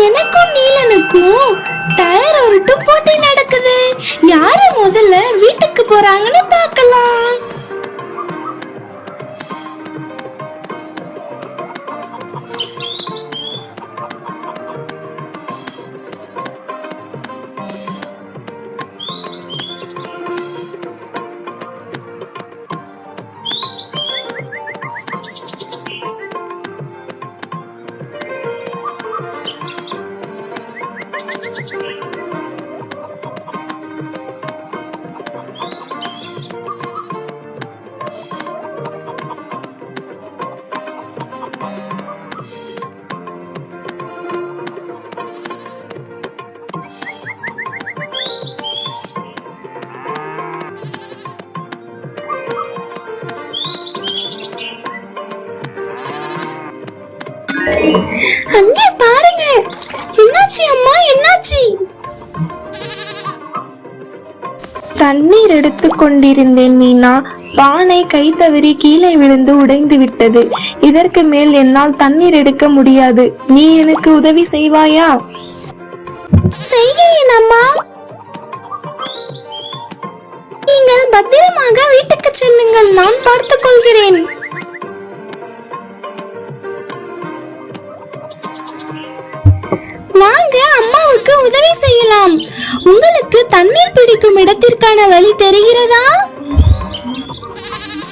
எனக்கும் நீலனுக்கும் டயர் உருட்டும் போட்டி நடக்குது. யாரு முதல்ல வீட்டுக்கு போறாங்கன்னு பார்க்கலாம். அங்கே பாருங்க. என்னாச்சு அம்மா, என்னாச்சு? தண்ணீர் எடுத்துக் கொண்டிருந்தேன் மீனா. பானை கை தவறி கீழே விழுந்து உடைந்து விட்டது. இதற்கு மேல் என்னால் தண்ணீர் எடுக்க முடியாது. நீ எனக்கு உதவி செய்வாயா? செய்கிறேன் அம்மா. நீங்கள் பத்திரமாக வீட்டுக்கு செல்லுங்கள், நான் பார்த்துக் கொள்கிறேன். வாங்க, அம்மாவுக்கு உதவி செய்யலாம். உங்களுக்கு தண்ணீர் பிடிக்கும் இடத்திற்கான வழி தெரிகிறதா?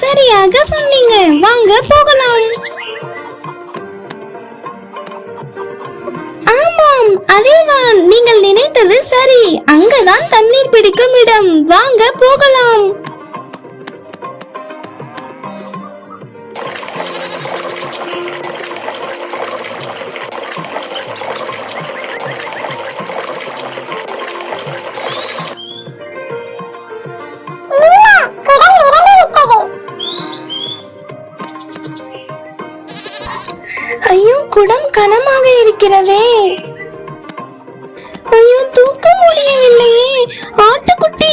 சரியாக சொன்னீங்க, வாங்க போகலாம். ஆமாம், அதேதான், நீங்கள் நினைத்தது சரி. அங்கதான் தண்ணீர் பிடிக்கும் இடம். வாங்க போகலாம். ஐயோ, குடம் கனமாக இருக்கிறதே. ஐயோ, தூக்க முடியவில்லையே. ஆட்டுக்குட்டி,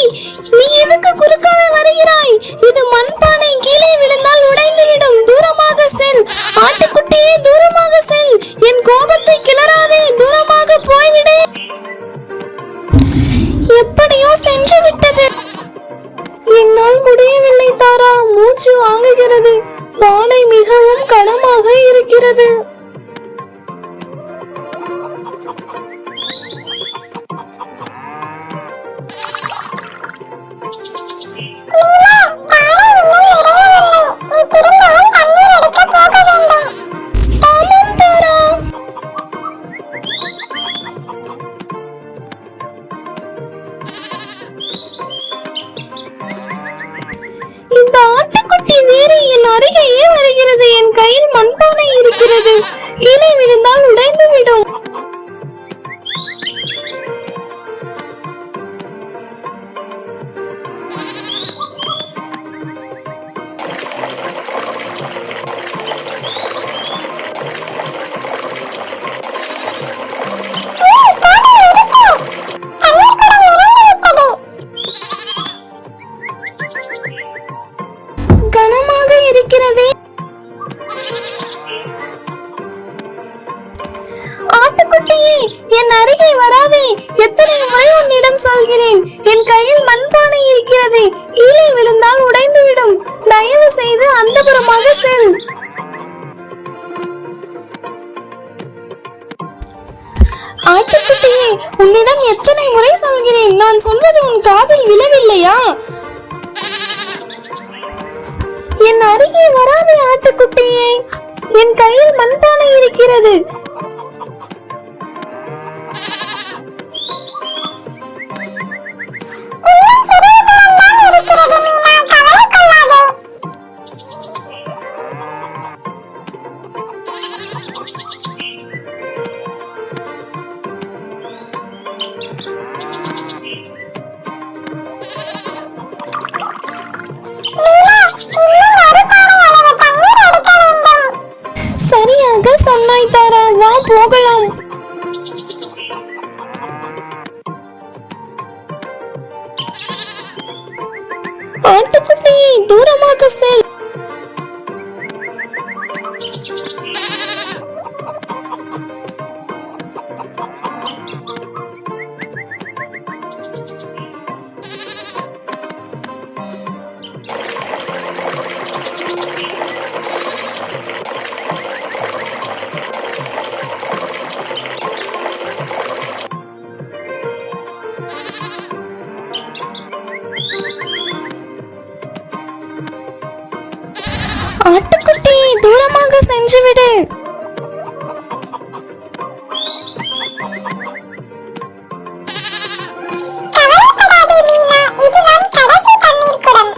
நீ எதுக்கு குறுக்காக வருகிறாய்? இது மண்பானை, கீழே விழுந்தால் உடைந்து விடும். தூரமாக செல் ஆட்டுக்குட்டியே, தூரமாக செல். என் கோபத்தை கிளறாதே, தூரமாக போய்விடு. எப்படியோ சென்று விட்டது. என்னால் முடியவில்லை தாரா, மூச்சு வாங்குகிறது. பானை மிகவும் கனமாக இருக்கிறது. இந்த ஆட்டுக்குட்டி வேறு என் அருகேயே வருகிறது. என் கையில் மண்பானை இருக்கிறது. கீழே விழுந்தால் உடைந்து விடும். கனமாக இருக்கிறதே. ஆட்டுக்குட்டியே, என் அருகே வராதே. எத்தனை முறை உன்னிடம் சொல்கிறேன். என் கையில் மண்பானை இருக்கிறது. கீழே விழுந்தால் உடைந்து விடும். தயவு செய்து அந்தப்புறமாக செல். ஆட்டுக்குட்டியே, உன்னிடம் எத்தனை முறை சொல்கிறேன். நான் சொல்வது உன் காதில் விழவில்லையா? என் அருகே வராதே ஆட்டுக்குட்டியே. என் கையில் மண்பானை இருக்கிறது. சரியாக சொன்னாய் தாரா, வா போகலாம். ஆட்டுக்குட்டியை தூரமாக செல். சென்று விடு. கவலைப்படாதே மீனா, இதுதான் கடைசி தண்ணீர் குடம்.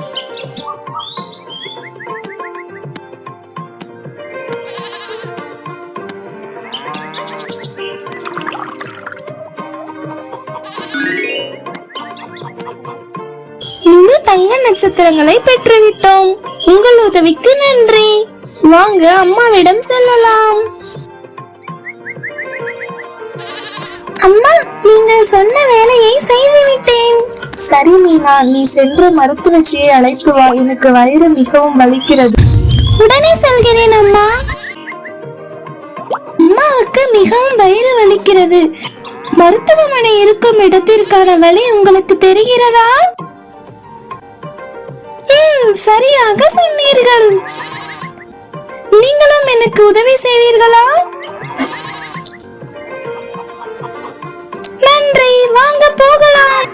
முழு தங்க நட்சத்திரங்களை பெற்றுவிட்டோம். உங்கள் உதவிக்கு நன்றி. வாங்க அம்மாவிடம் செல்லலாம். அம்மா, நீங்கள் சொன்ன வேலையை செய்துவிட்டேன். சரி மீனா, நீ சென்று மருத்துவச்சியை அழைத்து வா. எனக்கு வயிறு மிகவும் வலிக்கிறது. உடனே செல்கிறேன் அம்மா. அம்மாவுக்கு மிகவும் வயிறு வலிக்கிறது. மருத்துவமனை இருக்கும் இடத்திற்கான வழி உங்களுக்கு தெரிகிறதா? சரியாக சொன்னீர்கள். நீங்களும் எனக்கு உதவி செய்வீர்களா? நன்றி, வாங்க போகலாம்.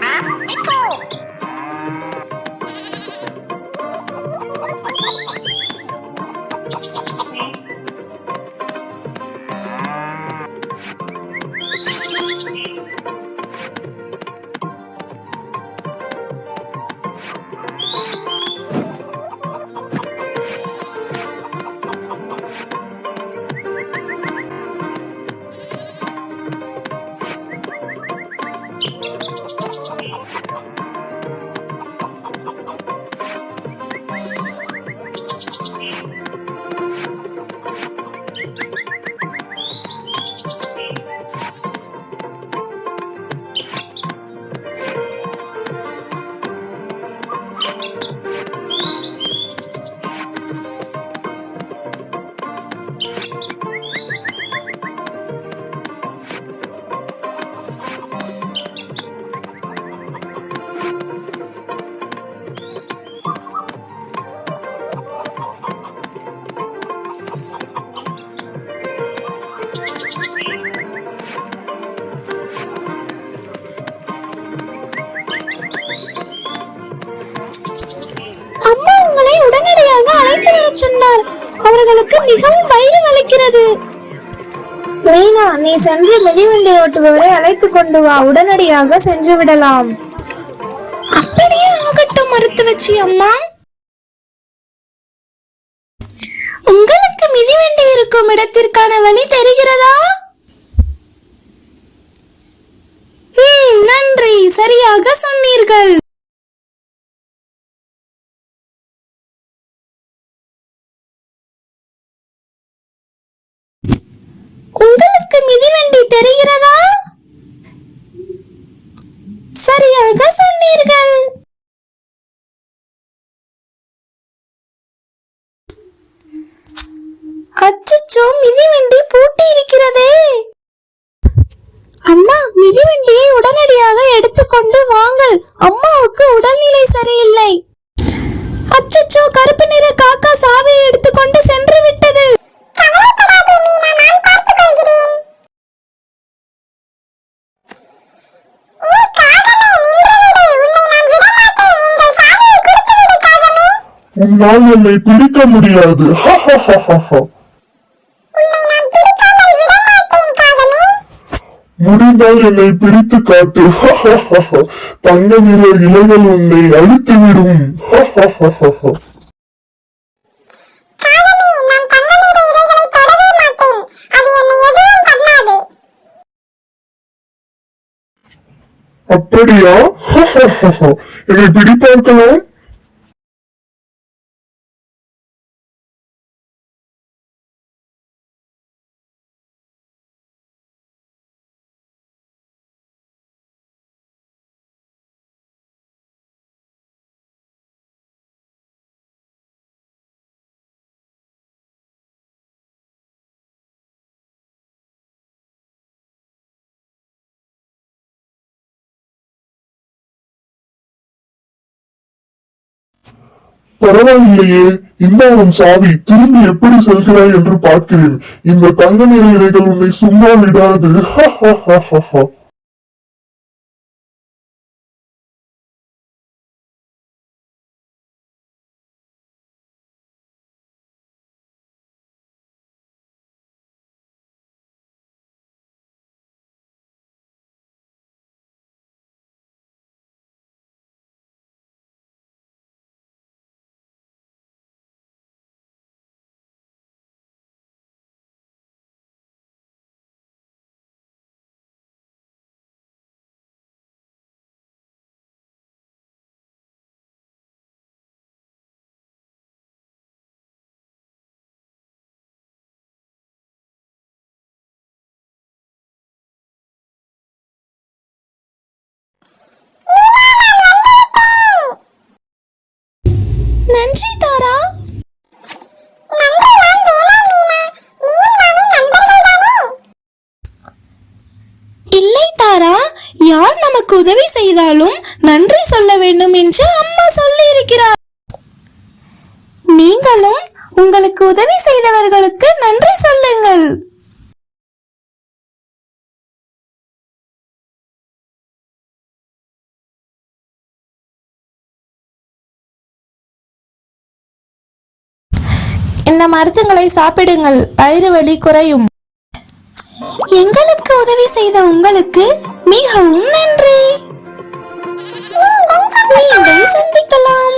அம்மா உங்களை உடனடியாக அழைத்து வர சொன்னார். அவர்களுக்கு மிகவும் வயிறு வலிக்கிறது. மீனா, நீ சென்று மிதிவண்டி ஓட்டுபவரை அழைத்து கொண்டு வா. உடனடியாக சென்று விடலாம். அப்படியே ஆகட்டும் மருத்துவச்சி அம்மா. உங்களுக்கு மிதிவண்டி இருக்கும் இடத்திற்கான வழி தெரிகிறதா? நன்றி, சரியாக சொன்னீர்கள். உங்களுக்கு மிதிவண்டி தெரிகிறதா? சரியாக சொன்னீர்கள். அச்சச்சோ, மிதிவண்டி பூட்டி இருக்கிறதே. அம்மா, மிதிவண்டியை உடனடியாக எடுத்துக்கொண்டு வாங்கள். அம்மாவுக்கு உடல்நிலை சரியில்லை. அச்சச்சோ, கருப்பு நிற காக்கா சாவியை எடுத்துக்கொண்டு சென்று விட்டது. கவலைப்படாதே மீனா, நான் பார்த்துக் கொள்கிறேன். காகமே, நின்றுவிடு. உன்னை நான் விடமாட்டேன். நீங்கள் சாவியை கொடுத்துவிடு காகமே. உன்னால் என்னை பிடிக்க முடியாது. உன்னை நான் பிடிக்காமல் விடமாட்டேன் காகமே. முடிந்தால் என்னை பிடித்து காட்டு. தங்க நிற இலைகள் உன்னை அழித்துவிடும். காகமே, நான் தங்க நிற இலைகளை தொடவே மாட்டேன். அது என்னை எதுவும் பண்ணாது. அப்படியா? என்னை பிடிப்பார்க்கலாம். பரவாயில்லையே, இந்த உன் சாவி. திரும்பி எப்படி செல்கிறாய் என்று பார்க்கிறேன். இந்த தங்க நிற இலைகள் உன்னை சும்மா விடாது. நன்றி தாரா. நன்றிலாம் வேணாம் மீனா, நீயும் நானும் நண்பர்கள் தானே. இல்லை தாரா, யார் நமக்கு உதவி செய்தாலும் நன்றி சொல்ல வேண்டும் என்று அம்மா சொல்லி இருக்கிறார். நீங்களும் உங்களுக்கு உதவி செய்தவர்களுக்கு நன்றி சொல்லுங்கள். இந்த மருந்துகளை சாப்பிடுங்கள், வயிறு வலி குறையும். எங்களுக்கு உதவி செய்த உங்களுக்கு மிகவும் நன்றி. மீண்டும் சந்திக்கலாம்.